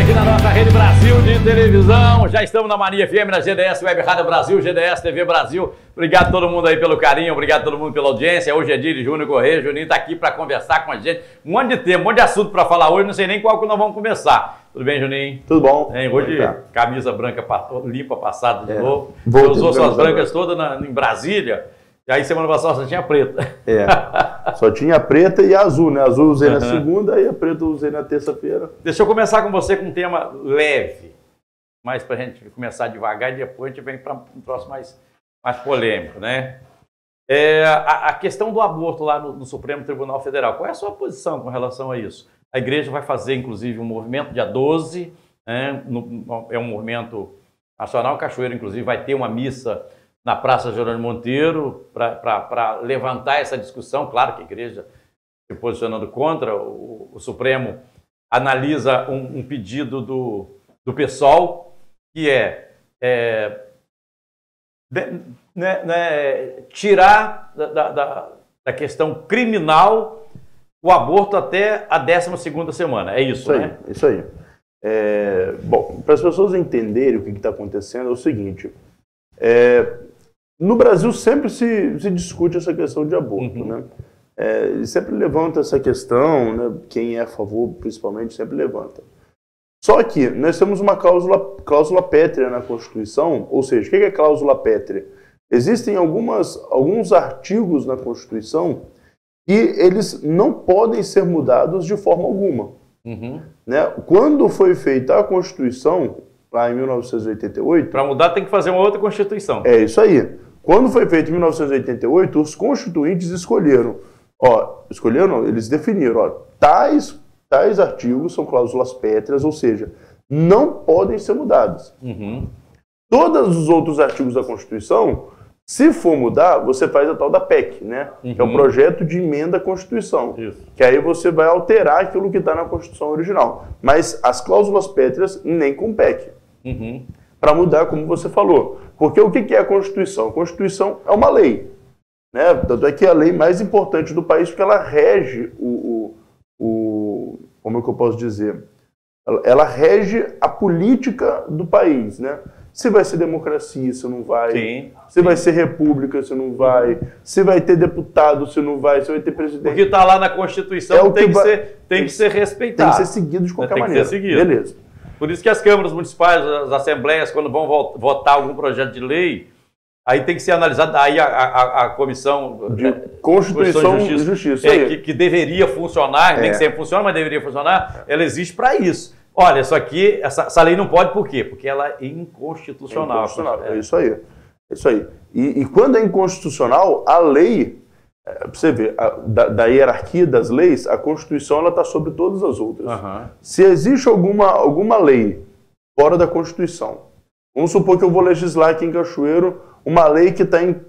aqui na nossa Rede Brasil de televisão. Já estamos na Mania FM, na GDS Web Rádio Brasil, GDS TV Brasil. Obrigado a todo mundo aí pelo carinho, obrigado a todo mundo pela audiência. Hoje é dia de Júnior Correia. Juninho está aqui para conversar com a gente. Um monte de tema, um monte de assunto para falar hoje, não sei nem qual que nós vamos começar. Tudo bem, Juninho? Tudo bom. Hoje, camisa branca limpa, passada de novo. Você usou suas brancas todas em Brasília. E aí semana passada só tinha preta. Só tinha preta e azul, né? Azul usei na segunda e a preta usei na terça-feira. Deixa eu começar com você com um tema leve, mas para a gente começar devagar e depois a gente vem para um troço mais polêmico, né? A questão do aborto lá no Supremo Tribunal Federal, qual é a sua posição com relação a isso? A igreja vai fazer, inclusive, um movimento dia 12, né? É um movimento nacional. Cachoeiro, inclusive, vai ter uma missa na Praça Jerônimo Monteiro, para levantar essa discussão. Claro que a igreja se posicionando contra, o Supremo analisa um pedido do PSOL, que tirar da questão criminal o aborto até a 12ª semana. É isso, né? Isso aí. Bom, para as pessoas entenderem o que está acontecendo, é o seguinte... No Brasil sempre se discute essa questão de aborto, né? E sempre levanta essa questão, né? Quem é a favor, principalmente, sempre levanta. Só que nós temos uma cláusula pétrea na Constituição, ou seja, o que é cláusula pétrea? Existem alguns artigos na Constituição que eles não podem ser mudados de forma alguma. Né? Quando foi feita a Constituição, lá em 1988... Para mudar tem que fazer uma outra Constituição. É isso aí. Quando foi feito em 1988, os constituintes escolheram, eles definiram, tais artigos são cláusulas pétreas, ou seja, não podem ser mudados. Todos os outros artigos da Constituição, se for mudar, você faz a tal da PEC, né? Que é o projeto de emenda à Constituição. Que aí você vai alterar aquilo que está na Constituição original. Mas as cláusulas pétreas nem com PEC. Para mudar, como você falou. Porque o que é a Constituição? A Constituição é uma lei. Né? Tanto é que é a lei mais importante do país, porque ela rege como é que eu posso dizer? Ela rege a política do país. Né? Se vai ser democracia, se não vai. Se vai ser república, se não vai. Se vai ter deputado, se não vai. Se vai ter presidente. O que está lá na Constituição tem que ser respeitado. Tem que ser seguido de qualquer maneira. Tem que ser seguido. Beleza. Por isso que as câmaras municipais, as assembleias, quando vão votar algum projeto de lei, aí tem que ser analisado, aí a comissão de Constituição e Justiça, que deveria funcionar, nem que sempre funciona, mas deveria funcionar, ela existe para isso. Olha, essa lei não pode, por quê? Porque ela é inconstitucional. É isso aí. E quando é inconstitucional, a lei... Para você ver, da hierarquia das leis, a Constituição está sobre todas as outras. Se existe alguma lei fora da Constituição, vamos supor que eu vou legislar aqui em Cachoeiro uma lei que está em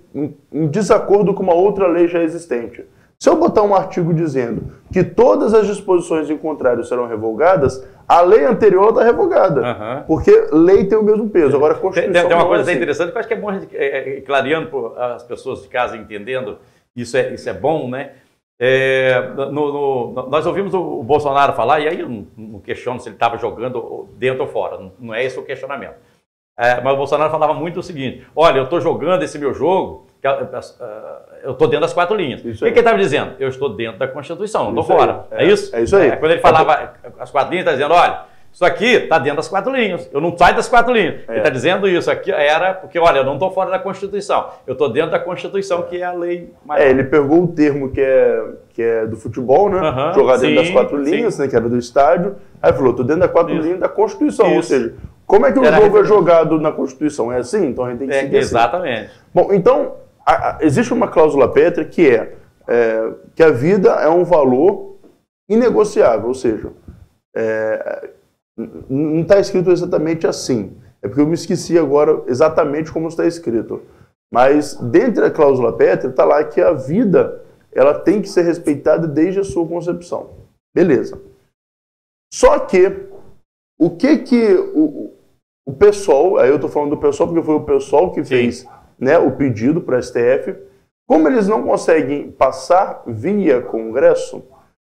desacordo com uma outra lei já existente. Se eu botar um artigo dizendo que todas as disposições em contrário serão revogadas, a lei anterior está revogada. Porque lei tem o mesmo peso. Agora, a Constituição tem uma coisa interessante que eu acho que é bom a gente clareando para as pessoas de casa entendendo. Isso é bom, né? Nós ouvimos o Bolsonaro falar, e aí eu não questiono se ele estava jogando dentro ou fora, não é esse o questionamento. Mas o Bolsonaro falava muito o seguinte, olha, eu estou jogando esse meu jogo, eu estou dentro das 4 linhas. O que ele estava dizendo? Eu estou dentro da Constituição, não estou fora. É isso? É isso aí. Quando ele falava as 4 linhas, ele está dizendo, olha, isso aqui está dentro das 4 linhas, eu não saio das 4 linhas. Ele está dizendo isso, aqui era porque, olha, eu não estou fora da Constituição, eu estou dentro da Constituição, que é a lei maior. Ele pegou o termo que é do futebol, né? Jogar dentro das 4 linhas, né? Que era do estádio, aí falou, estou dentro das 4 linhas da Constituição, ou seja, como é que o jogo é jogado na Constituição? É assim? Então a gente tem que seguir exatamente. Assim. Bom, então, existe uma cláusula pétrea que que a vida é um valor inegociável, ou seja, não está escrito exatamente assim. É porque eu me esqueci agora exatamente como está escrito. Mas, dentro da cláusula pétrea, está lá que a vida ela tem que ser respeitada desde a sua concepção. Beleza. Só que, o PSOL, aí eu estou falando do PSOL porque foi o PSOL que fez, né, o pedido para a STF, como eles não conseguem passar via Congresso,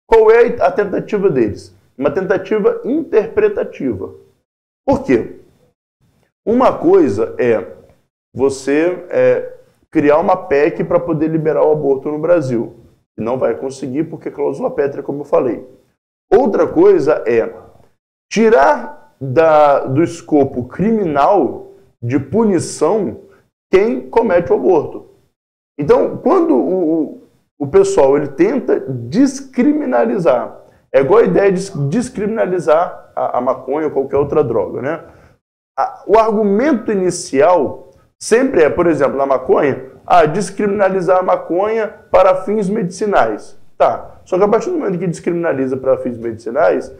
qual é a tentativa deles? uma tentativa interpretativa. Por quê? Uma coisa é você criar uma PEC para poder liberar o aborto no Brasil. E não vai conseguir porque é cláusula pétrea, como eu falei. Outra coisa é tirar do escopo criminal de punição quem comete o aborto. Então, quando o pessoal ele tenta descriminalizar, é igual a ideia de descriminalizar a maconha ou qualquer outra droga, né? O argumento inicial sempre é, por exemplo, na maconha, descriminalizar a maconha para fins medicinais. Tá, só que a partir do momento que descriminaliza para fins medicinais,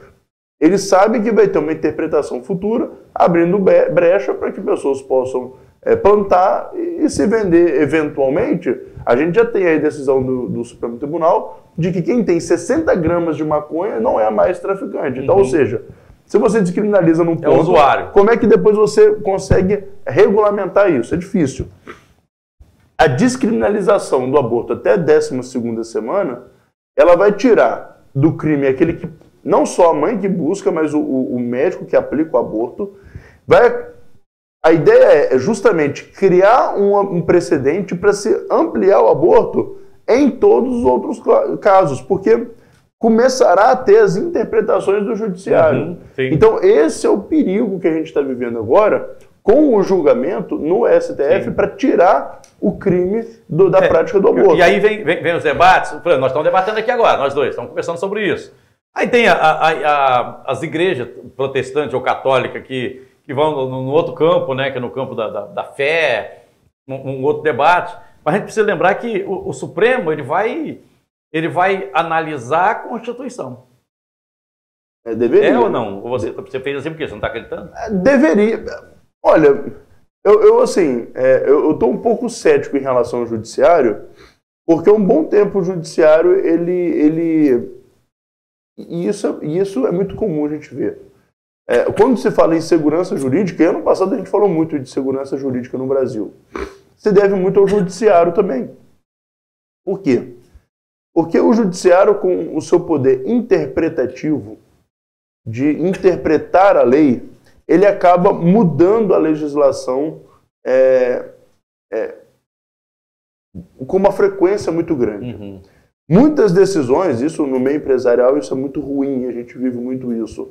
eles sabem que vai ter uma interpretação futura, abrindo brecha para que pessoas possam plantar e se vender eventualmente. A gente já tem aí a decisão do Supremo Tribunal de que quem tem 60 gramas de maconha não é mais traficante. Então, ou seja, se você descriminaliza num ponto, usuário. Como é que depois você consegue regulamentar isso? É difícil. A descriminalização do aborto até a 12ª semana, ela vai tirar do crime aquele que, não só a mãe que busca, mas o médico que aplica o aborto. A ideia é justamente criar um precedente para se ampliar o aborto em todos os outros casos, porque começará a ter as interpretações do judiciário. Então, esse é o perigo que a gente está vivendo agora com o julgamento no STF para tirar o crime da prática do aborto. E aí vem os debates, nós estamos debatendo aqui agora, nós dois, estamos conversando sobre isso. Aí tem as igrejas protestantes ou católicas que vão no outro campo, né, que é no campo da fé, um outro debate. Mas a gente precisa lembrar que o Supremo ele vai analisar a Constituição. Deveria. É ou não? Ou você fez assim porque você não está acreditando? Deveria. Olha, eu estou um pouco cético em relação ao judiciário, porque há um bom tempo o judiciário, e isso é muito comum a gente ver. Quando se fala em segurança jurídica, e ano passado a gente falou muito de segurança jurídica no Brasil, se deve muito ao judiciário também. Por quê? Porque o judiciário, com o seu poder interpretativo, de interpretar a lei, ele acaba mudando a legislação com uma frequência muito grande. Muitas decisões, isso no meio empresarial, isso é muito ruim, a gente vive muito isso.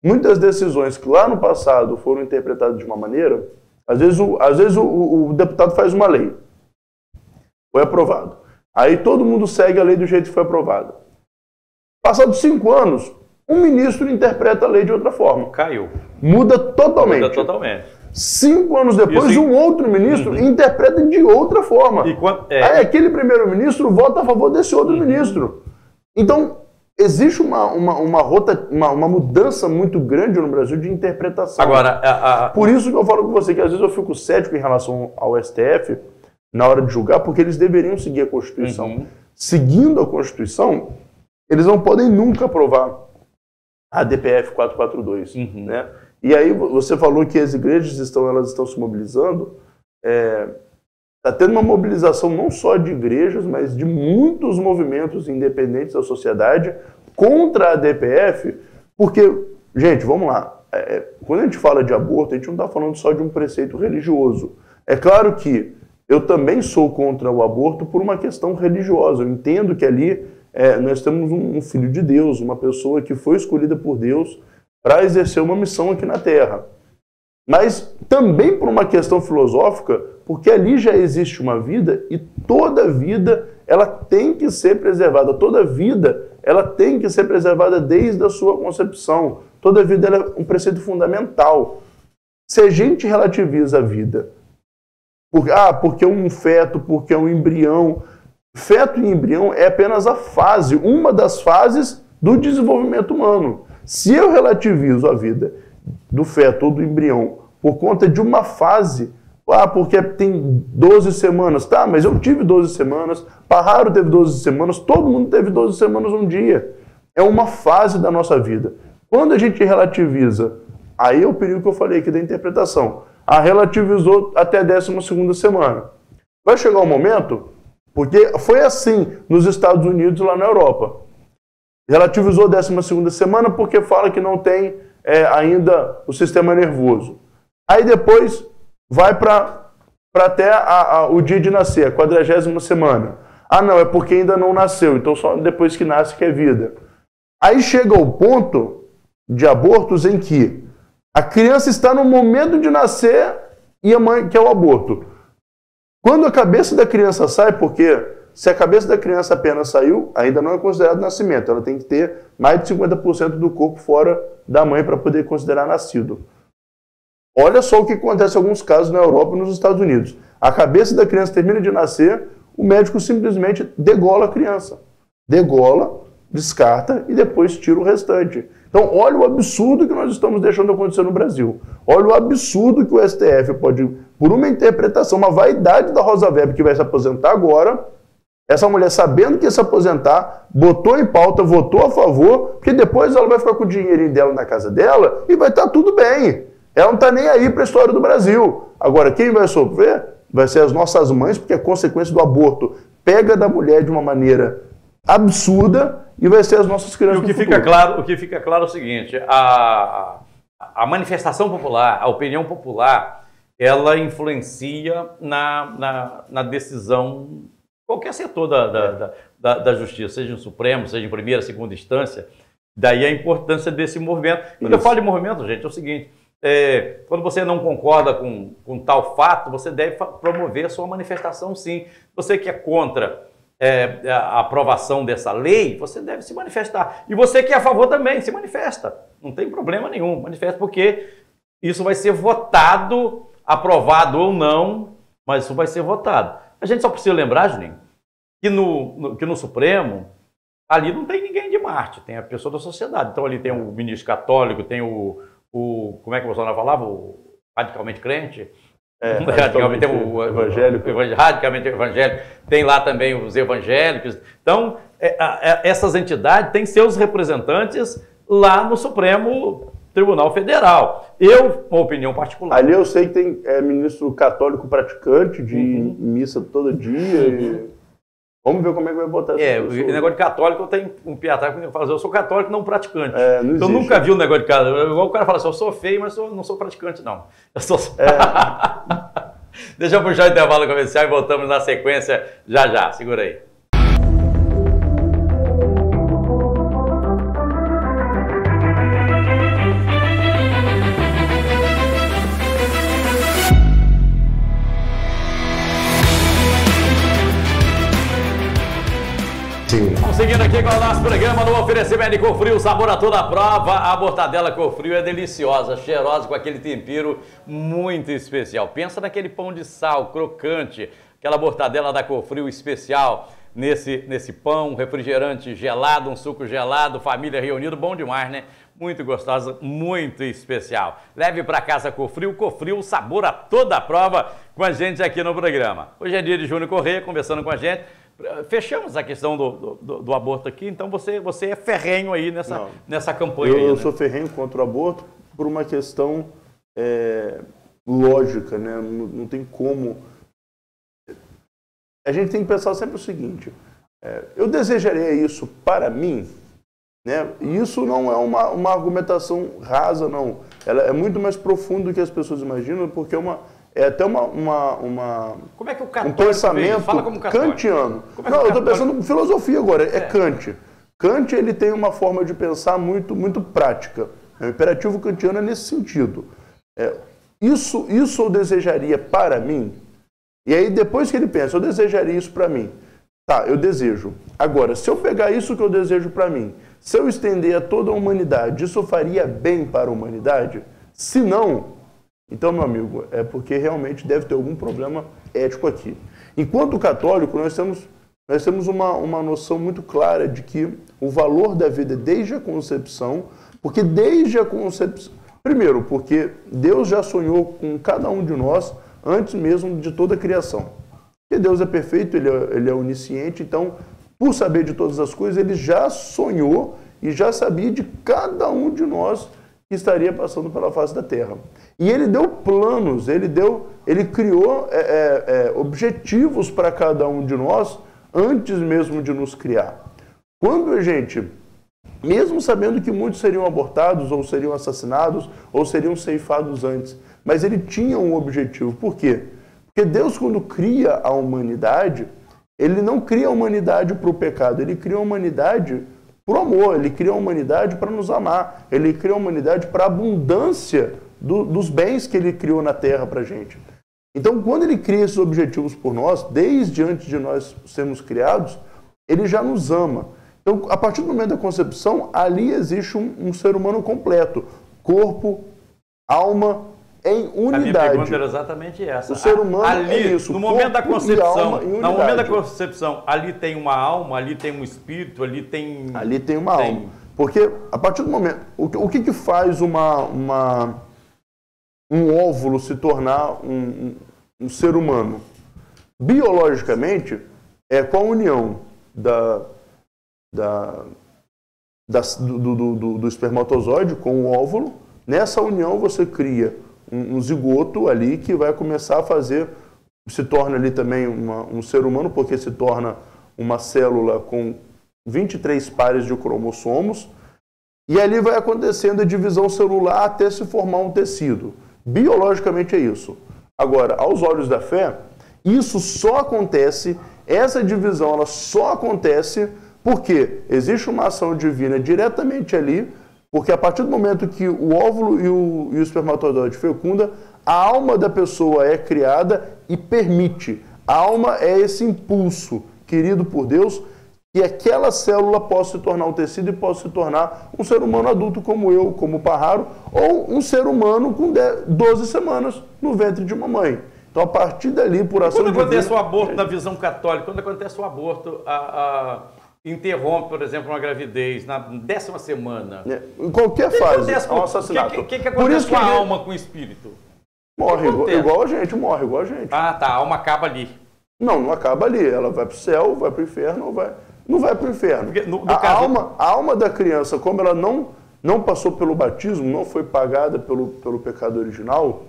Muitas decisões que lá no passado foram interpretadas de uma maneira, às vezes o deputado faz uma lei, foi aprovado. Aí todo mundo segue a lei do jeito que foi aprovada. Passados 5 anos, um ministro interpreta a lei de outra forma. Caiu. Muda totalmente. Muda totalmente. 5 anos depois, um outro ministro interpreta de outra forma. Aí aquele primeiro-ministro vota a favor desse outro ministro. Então, existe uma mudança muito grande no Brasil de interpretação. Agora, por isso que eu falo com você que às vezes eu fico cético em relação ao STF na hora de julgar, porque eles deveriam seguir a Constituição. Seguindo a Constituição, eles não podem nunca aprovar a DPF 442, né? E aí você falou que as igrejas estão se mobilizando. Está tendo uma mobilização não só de igrejas, mas de muitos movimentos independentes da sociedade contra a DPF, porque, gente, vamos lá, quando a gente fala de aborto, a gente não está falando só de um preceito religioso. É claro que eu também sou contra o aborto por uma questão religiosa. Eu entendo que ali nós temos um filho de Deus, uma pessoa que foi escolhida por Deus para exercer uma missão aqui na Terra. Mas também por uma questão filosófica, porque ali já existe uma vida e toda vida ela tem que ser preservada. Toda vida ela tem que ser preservada desde a sua concepção. Toda vida ela é um preceito fundamental. Se a gente relativiza a vida, porque é um feto, porque é um embrião. Feto e embrião é apenas a fase, uma das fases do desenvolvimento humano. Se eu relativizo a vida do feto ou do embrião por conta de uma fase, porque tem 12 semanas, tá, mas eu tive 12 semanas, Parraro teve 12 semanas, todo mundo teve 12 semanas um dia. É uma fase da nossa vida. Quando a gente relativiza, aí é o perigo que eu falei aqui da interpretação. Relativizou até a 12ª semana. Vai chegar um momento, porque foi assim nos Estados Unidos e lá na Europa. relativizou a 12ª semana porque fala que não tem ainda o sistema nervoso. Aí depois vai para até o dia de nascer, a 40ª semana. Ah, não, é porque ainda não nasceu, então só depois que nasce que é vida. Aí chega o ponto de abortos em que a criança está no momento de nascer e a mãe quer o aborto. Quando a cabeça da criança sai, porque se a cabeça da criança apenas saiu, ainda não é considerado nascimento. Ela tem que ter mais de 50% do corpo fora da mãe para poder considerar nascido. Olha só o que acontece em alguns casos na Europa e nos Estados Unidos. A cabeça da criança termina de nascer, o médico simplesmente degola a criança. Degola, descarta e depois tira o restante. Então, olha o absurdo que nós estamos deixando acontecer no Brasil. Olha o absurdo que o STF pode, por uma interpretação, uma vaidade da Rosa Weber, que vai se aposentar agora, essa mulher, sabendo que ia se aposentar, botou em pauta, votou a favor, porque depois ela vai ficar com o dinheirinho dela na casa dela e vai estar tudo bem. Ela não está nem aí para a história do Brasil. Agora, quem vai sofrer vai ser as nossas mães, porque a consequência do aborto pega da mulher de uma maneira absurda e vai ser as nossas crianças. E o que fica claro é o seguinte, a manifestação popular, a opinião popular, ela influencia na decisão, qualquer setor da justiça, seja no Supremo, seja em primeira, segunda instância. Daí a importância desse movimento. Quando eu falo de movimento, gente, é o seguinte, quando você não concorda com tal fato, você deve promover a sua manifestação, sim. Você que é contra a aprovação dessa lei, você deve se manifestar. E você que é a favor também, se manifesta. Não tem problema nenhum, manifesta, porque isso vai ser votado, aprovado ou não, mas isso vai ser votado. A gente só precisa lembrar, Juninho, que no Supremo, ali não tem ninguém de Marte, tem a pessoa da sociedade. Então ali tem o ministro católico, tem como é que o Bolsonaro falava? O radicalmente crente. Radicalmente tem o evangélico. Radicalmente evangélico. Tem lá também os evangélicos. Então, essas entidades têm seus representantes lá no Supremo Tribunal Federal. Uma opinião particular. Ali eu sei que tem ministro católico praticante de missa todo dia. Vamos ver como é que vai botar isso. O negócio de católico, eu tenho um piatá que fala, eu sou católico não praticante. Não eu nunca vi um negócio de católico. Igual o cara fala assim, eu sou feio, mas eu não sou praticante, não. Eu sou... Deixa eu puxar o intervalo comercial e voltamos na sequência já. Segura aí. Vamos seguindo aqui com o nosso programa no oferecimento de Cofrio, sabor a toda a prova. A mortadela Cofrio é deliciosa, cheirosa, com aquele tempero muito especial. Pensa naquele pão de sal crocante, aquela mortadela da Cofrio especial nesse pão, refrigerante gelado, um suco gelado, família reunida, bom demais, né? Muito gostosa, muito especial. Leve para casa Cofrio, sabor a toda a prova com a gente aqui no programa. Hoje é dia de Júnior Corrêa, conversando com a gente. Fechamos a questão do aborto aqui, então você é ferrenho aí nessa campanha. Eu sou ferrenho contra o aborto por uma questão lógica, né? Não tem como. A gente tem que pensar sempre o seguinte, eu desejaria isso para mim, né? E isso não é uma argumentação rasa, não. Ela é muito mais profunda do que as pessoas imaginam, porque é até como é que o católico um pensamento fala como católico. Kantiano. Não, eu estou pensando em filosofia agora, é Kant. Kant ele tem uma forma de pensar muito, muito prática. O imperativo kantiano é nesse sentido. Isso eu desejaria para mim. E aí depois que ele pensa, eu desejaria isso para mim. Tá, eu desejo. Agora, se eu pegar isso que eu desejo para mim, se eu estender a toda a humanidade, isso faria bem para a humanidade? Se não, então, meu amigo, é porque realmente deve ter algum problema ético aqui. Enquanto católico, nós temos uma noção muito clara de que o valor da vida é desde a concepção, porque desde a concepção... Primeiro, porque Deus já sonhou com cada um de nós antes mesmo de toda a criação. Porque Deus é perfeito, ele é onisciente, então, por saber de todas as coisas, ele já sonhou e já sabia de cada um de nós que estaria passando pela face da terra. E ele deu planos, ele criou objetivos para cada um de nós antes mesmo de nos criar. Quando a gente mesmo sabendo que muitos seriam abortados, ou seriam assassinados, ou seriam ceifados antes. Mas ele tinha um objetivo. Por quê? Porque Deus, quando cria a humanidade, ele não cria a humanidade para o pecado, ele cria a humanidade para o amor, ele cria a humanidade para nos amar, ele cria a humanidade para a abundância dos bens que ele criou na terra para a gente. Então, quando ele cria esses objetivos por nós, desde antes de nós sermos criados, ele já nos ama. Então, a partir do momento da concepção, ali existe um ser humano completo. Corpo, alma, em unidade. A minha pergunta era exatamente essa. O ser humano ali, é isso. No momento da concepção, no momento da concepção, ali tem uma alma, ali tem um espírito, ali tem... Ali tem uma alma. Porque, a partir do momento... O que faz um óvulo se tornar um ser humano? Biologicamente, é com a união do espermatozoide com o óvulo. Nessa união você cria um zigoto ali que vai começar a fazer, se torna ali também um ser humano, porque se torna uma célula com 23 pares de cromossomos, e ali vai acontecendo a divisão celular até se formar um tecido. Biologicamente é isso. Agora, aos olhos da fé, isso só acontece, essa divisão ela só acontece porque existe uma ação divina diretamente ali, porque a partir do momento que o óvulo e o espermatozoide fecunda, a alma da pessoa é criada e permite. A alma é esse impulso querido por Deus, que aquela célula possa se tornar um tecido e possa se tornar um ser humano adulto como eu, como o Parraro, ou um ser humano com 12 semanas no ventre de uma mãe. Então, a partir dali, por ação divina... Quando acontece o aborto na visão católica, quando acontece o aborto, interrompe, por exemplo, uma gravidez na 10ª semana. Em qualquer fase, é um assassinato. O que acontece com a alma, com o espírito? Morre igual a gente, morre igual a gente. Ah, tá, a alma acaba ali. Não acaba ali. Ela vai para o céu, vai para o inferno, não vai para o inferno. A alma da criança, como ela não passou pelo batismo, não foi pagada pelo pecado original,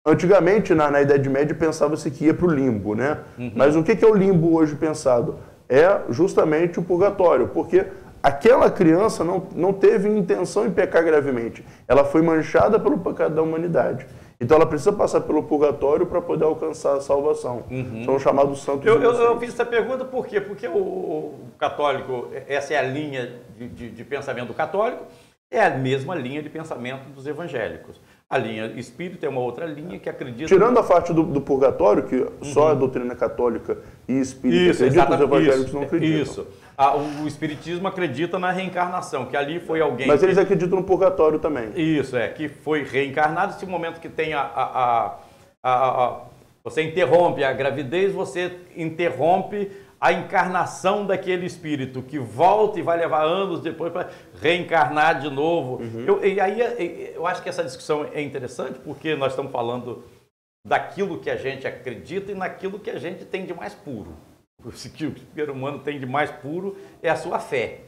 antigamente, na Idade Média, pensava-se que ia para o limbo, né? Uhum. Mas o que é o limbo hoje pensado? É justamente o purgatório, porque aquela criança não teve intenção em pecar gravemente. Ela foi manchada pelo pecado da humanidade. Então ela precisa passar pelo purgatório para poder alcançar a salvação. Uhum. São chamados santos inocentes. Eu fiz essa pergunta por quê? Porque o católico, essa é a linha de pensamento do católico, é a mesma linha de pensamento dos evangélicos. A linha espírita é uma outra linha que acredita... Tirando a parte do purgatório, que só a doutrina católica e espírita acreditam, os evangélicos não acreditam. Isso. O espiritismo acredita na reencarnação, que ali foi alguém... Mas eles acreditam no purgatório também. Isso, que foi reencarnado. Se no momento que tem você interrompe a gravidez, você interrompe a encarnação daquele espírito, que volta e vai levar anos depois para reencarnar de novo. Uhum. Eu acho que essa discussão é interessante, porque nós estamos falando daquilo que a gente acredita e naquilo que a gente tem de mais puro. O que o ser humano tem de mais puro é a sua fé.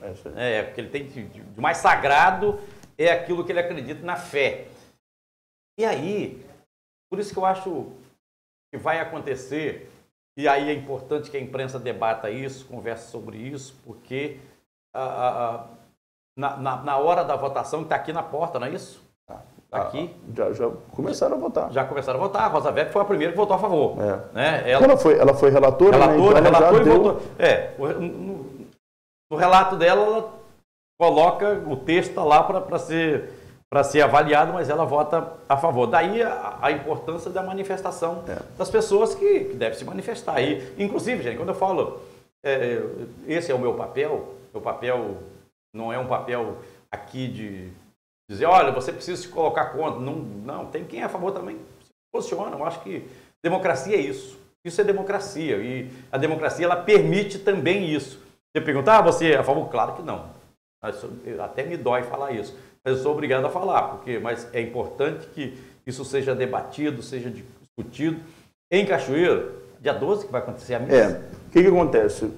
Porque ele tem de mais sagrado é aquilo que ele acredita na fé. E aí, por isso que eu acho que vai acontecer... E aí é importante que a imprensa debata isso, converse sobre isso, porque na hora da votação, que está aqui na porta, não é isso? Aqui. Já começaram a votar. Já começaram a votar. A Rosa Weber foi a primeira que votou a favor. Né? Ela foi relatora, relatora, né? Então relatora e votou. No relato dela, ela coloca o texto lá para ser avaliado, mas ela vota a favor. Daí a importância da manifestação das pessoas que devem se manifestar. E, inclusive, gente, quando eu falo, esse é o meu papel não é um papel aqui de dizer, olha, você precisa se colocar contra. Não, tem quem é a favor também se posiciona. Eu acho que democracia é isso. Isso é democracia. E a democracia, ela permite também isso. Você pergunta, você é a favor? Claro que não. Até me dói falar isso. Eu sou obrigado a falar, mas é importante que isso seja debatido, seja discutido. Em Cachoeiro, dia 12 que vai acontecer a missa. O que acontece?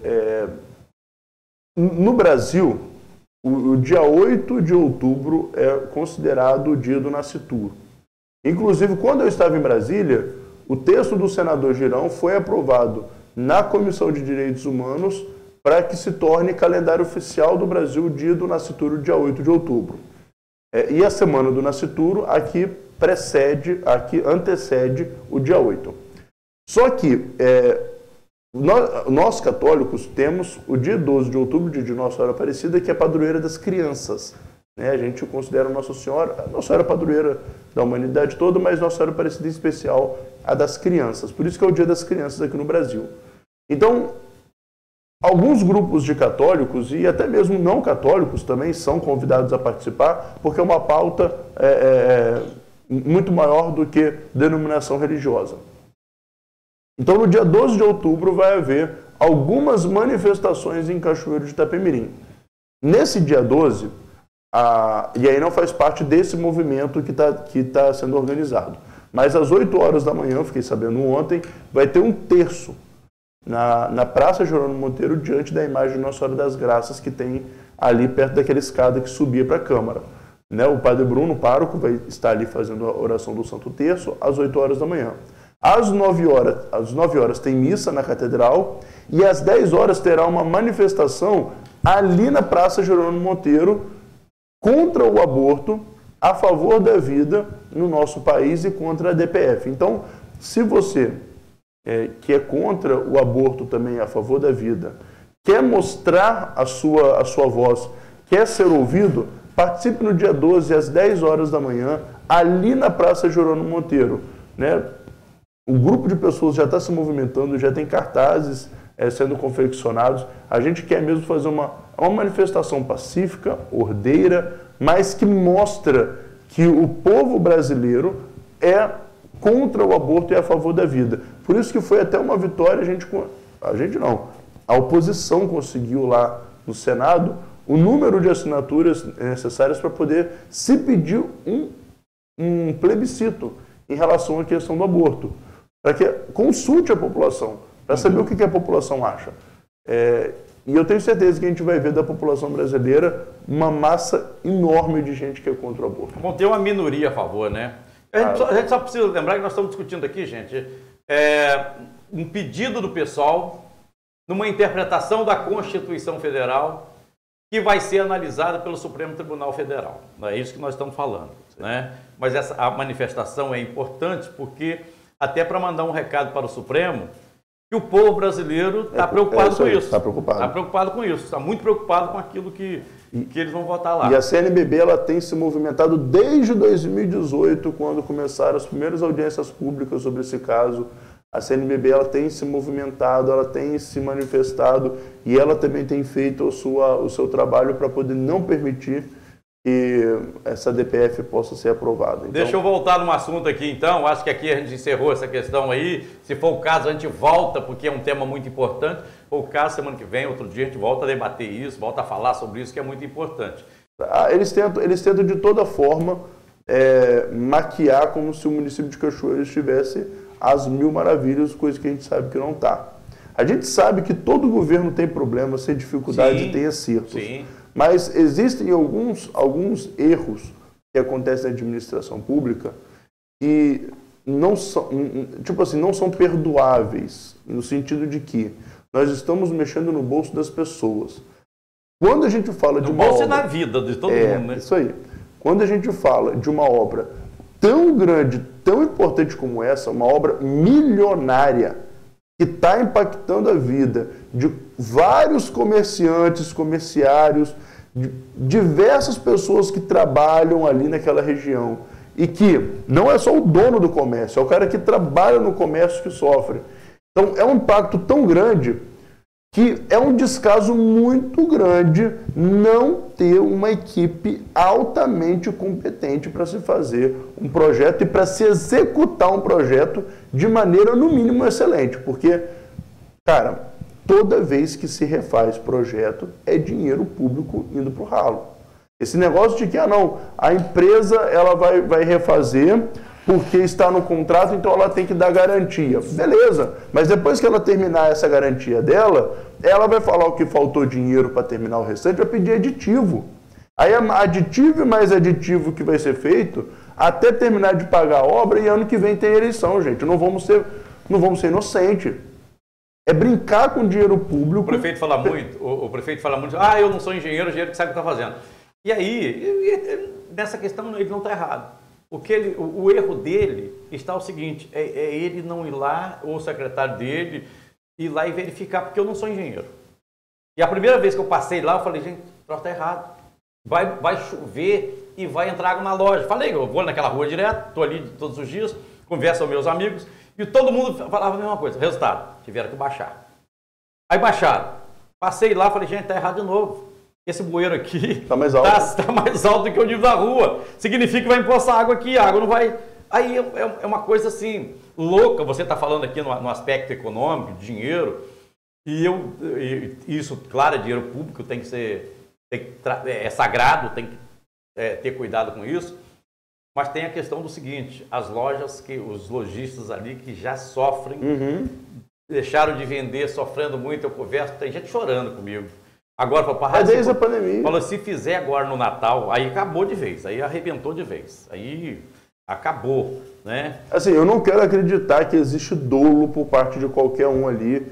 No Brasil, o dia 8 de outubro é considerado o dia do nascituro. Inclusive, quando eu estava em Brasília, o texto do senador Girão foi aprovado na Comissão de Direitos Humanos para que se torne calendário oficial do Brasil o dia do nascituro, dia 8 de outubro. E a semana do nascituro aqui antecede o dia 8. Só que nós católicos temos o dia 12 de outubro, dia de Nossa Senhora Aparecida, que é a padroeira das crianças. A gente considera Nossa Senhora padroeira da humanidade toda, mas Nossa Senhora Aparecida em especial a das crianças. Por isso que é o dia das crianças aqui no Brasil. Então, alguns grupos de católicos e até mesmo não católicos também são convidados a participar, porque é uma pauta muito maior do que denominação religiosa. Então, no dia 12 de outubro vai haver algumas manifestações em Cachoeiro de Itapemirim. Nesse dia 12, e aí não faz parte desse movimento que tá sendo organizado, mas às 8 horas da manhã, fiquei sabendo ontem, vai ter um terço na Praça Jerônimo Monteiro, diante da imagem de Nossa Senhora das Graças, que tem ali perto daquela escada que subia para a Câmara. O Padre Bruno, o pároco, vai estar ali fazendo a oração do Santo Terço às 8 horas da manhã. Às 9 horas tem missa na Catedral e às 10 horas terá uma manifestação ali na Praça Jerônimo Monteiro contra o aborto, a favor da vida no nosso país e contra a DPF. Então, se você que é contra o aborto também, a favor da vida, quer mostrar a sua voz, quer ser ouvido, participe no dia 12, às 10 horas da manhã, ali na Praça Jerônimo Monteiro. O grupo de pessoas já está se movimentando, já tem cartazes sendo confeccionados. A gente quer mesmo fazer uma manifestação pacífica, ordeira, mas que mostra que o povo brasileiro é contra o aborto e a favor da vida. Por isso que foi até uma vitória, a oposição conseguiu lá no Senado o número de assinaturas necessárias para poder se pedir um plebiscito em relação à questão do aborto, para que consulte a população, para saber o que a população acha. E eu tenho certeza que a gente vai ver da população brasileira uma massa enorme de gente que é contra o aborto. Vão ter uma minoria a favor, né? A gente só precisa lembrar que nós estamos discutindo aqui, gente, um pedido do pessoal numa interpretação da Constituição Federal que vai ser analisada pelo Supremo Tribunal Federal. É isso que nós estamos falando, né? Mas a manifestação é importante porque, até para mandar um recado para o Supremo, que o povo brasileiro está preocupado com isso. Está preocupado. Está preocupado com isso. Está muito preocupado com aquilo que eles vão votar lá. E a CNBB ela tem se movimentado desde 2018, quando começaram as primeiras audiências públicas sobre esse caso. A CNBB ela tem se movimentado, ela tem se manifestado e ela também tem feito o seu trabalho para poder não permitir que essa DPF possa ser aprovada. Então, deixa eu voltar num assunto aqui, então. Acho que aqui a gente encerrou essa questão aí. Se for o caso, a gente volta, porque é um tema muito importante. Se for o caso, semana que vem, outro dia, a gente volta a debater isso, volta a falar sobre isso, que é muito importante. Eles tentam de toda forma maquiar como se o município de Cachoeiro estivesse às mil maravilhas, coisa que a gente sabe que não está. A gente sabe que todo governo tem problemas, tem dificuldades e tem acertos. Sim. Mas existem alguns erros que acontecem na administração pública que não são perdoáveis, no sentido de que nós estamos mexendo no bolso das pessoas. Quando a gente fala de uma obra... No bolso e na vida de todo mundo, né? Isso aí. Quando a gente fala de uma obra tão grande, tão importante como essa, uma obra milionária, que está impactando a vida de vários comerciantes, comerciários, de diversas pessoas que trabalham ali naquela região. E que não é só o dono do comércio, é o cara que trabalha no comércio que sofre. Então é um impacto tão grande que é um descaso muito grande não ter uma equipe altamente competente para se fazer um projeto e para se executar um projeto de maneira, no mínimo, excelente. Porque, cara, toda vez que se refaz projeto, é dinheiro público indo para o ralo. Esse negócio de que, a empresa ela vai refazer porque está no contrato, então ela tem que dar garantia. Beleza, mas depois que ela terminar essa garantia dela, ela vai falar o que faltou dinheiro para terminar o restante, vai pedir aditivo. Aí é aditivo e mais aditivo que vai ser feito até terminar de pagar a obra, e ano que vem tem eleição, gente. Não vamos ser inocentes. É brincar com dinheiro público. O prefeito fala muito, ah, eu não sou engenheiro, o engenheiro que sabe o que está fazendo. E aí, nessa questão, ele não está errado. O erro dele está o seguinte, é ele não ir lá, ou o secretário dele, ir lá e verificar, porque eu não sou engenheiro. E a primeira vez que eu passei lá, eu falei, gente, o troço está errado. Vai chover e vai entrar água na loja. Falei, eu vou naquela rua direto, estou ali todos os dias, converso com meus amigos, e todo mundo falava a mesma coisa. Resultado, tiveram que baixar. Aí baixaram. Passei lá, falei, gente, está errado de novo. Esse bueiro aqui está mais alto. Tá mais alto do que o nível da rua. Significa que vai empoçar água aqui, a água não vai... Aí é uma coisa assim, louca. Você está falando aqui no aspecto econômico, dinheiro, e isso, claro, é dinheiro público, tem que ser... é sagrado, tem que ter cuidado com isso. Mas tem a questão do seguinte, as lojas, os lojistas ali que já sofrem, deixaram de vender, sofrendo muito, eu converso, tem gente chorando comigo. Agora, desde a pandemia. Falou, se fizer agora no Natal, aí acabou de vez, aí arrebentou de vez, aí acabou, né? Assim, eu não quero acreditar que existe dolo por parte de qualquer um ali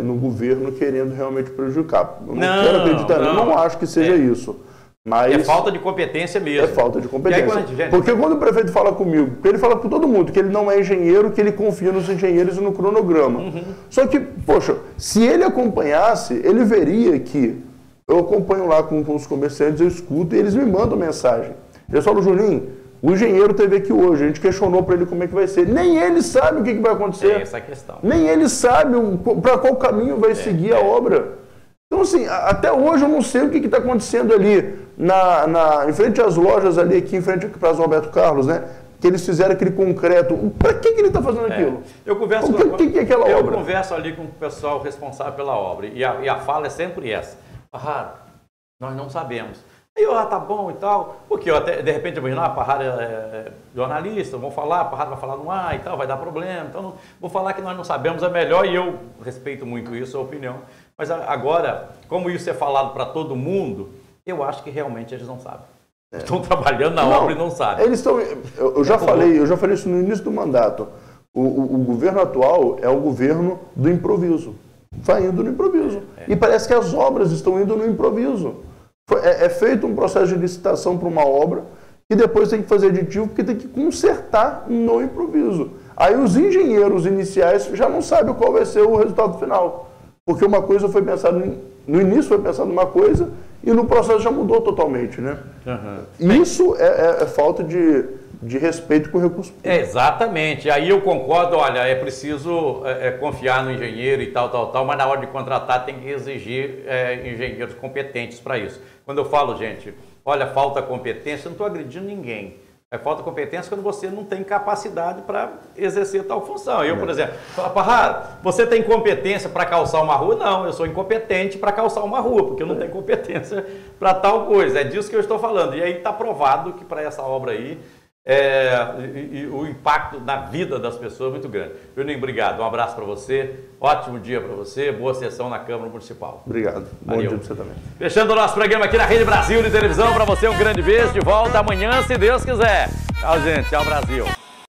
no governo querendo realmente prejudicar. Eu não quero acreditar, eu não acho que seja isso. Mas é falta de competência mesmo. É falta de competência. Porque quando o prefeito fala comigo, porque ele fala com todo mundo que ele não é engenheiro, que ele confia nos engenheiros e no cronograma. Só que, poxa, se ele acompanhasse, ele veria que eu acompanho lá com os comerciantes, eu escuto e eles me mandam mensagem. Eles falam, Juninho, o engenheiro esteve aqui hoje, a gente questionou para ele como é que vai ser. Nem ele sabe o que vai acontecer. É essa a questão. Nem ele sabe para qual caminho vai seguir a obra. Então, assim, até hoje eu não sei o que está acontecendo ali, em frente às lojas ali, aqui em frente à Praça Roberto Carlos, né? Que eles fizeram aquele concreto. Para que ele está fazendo aquilo? O que é aquela obra? Eu converso ali com o pessoal responsável pela obra, e a fala é sempre essa. Nós não sabemos. Aí eu, tá bom e tal, porque eu até, de repente, eu imagino, Parrara é jornalista, vão falar, Parrara vai falar no ar e tal, vai dar problema, então não, vou falar que nós não sabemos, é melhor, e eu respeito muito isso, a opinião. Mas agora, como isso é falado para todo mundo, eu acho que realmente eles não sabem. Estão trabalhando na obra e não sabem. Eles estão. Eu já falei isso no início do mandato. O governo atual é o governo do improviso. Vai indo no improviso. E parece que as obras estão indo no improviso. É feito um processo de licitação para uma obra e depois tem que fazer aditivo porque tem que consertar no improviso. Aí os engenheiros iniciais já não sabem qual vai ser o resultado final. Porque uma coisa foi pensada, no início foi pensada uma coisa e no processo já mudou totalmente, né? Isso é falta de respeito com o recurso público. Exatamente. Aí eu concordo, olha, é preciso confiar no engenheiro e tal, mas na hora de contratar tem que exigir engenheiros competentes para isso. Quando eu falo, gente, olha, falta competência, eu não estou agredindo ninguém. Falta competência quando você não tem capacidade para exercer tal função. Eu, por exemplo, falo, Parrara, você tem competência para calçar uma rua? Não, eu sou incompetente para calçar uma rua, porque eu não tenho competência para tal coisa. É disso que eu estou falando. E aí está provado que para essa obra aí, o impacto na vida das pessoas é muito grande. Juninho, obrigado. Um abraço para você. Ótimo dia para você. Boa sessão na Câmara Municipal. Obrigado. Bom dia para você também. Fechando o nosso programa aqui na Rede Brasil de Televisão. Para você, um grande beijo. De volta amanhã, se Deus quiser. Tchau, gente. Tchau, Brasil.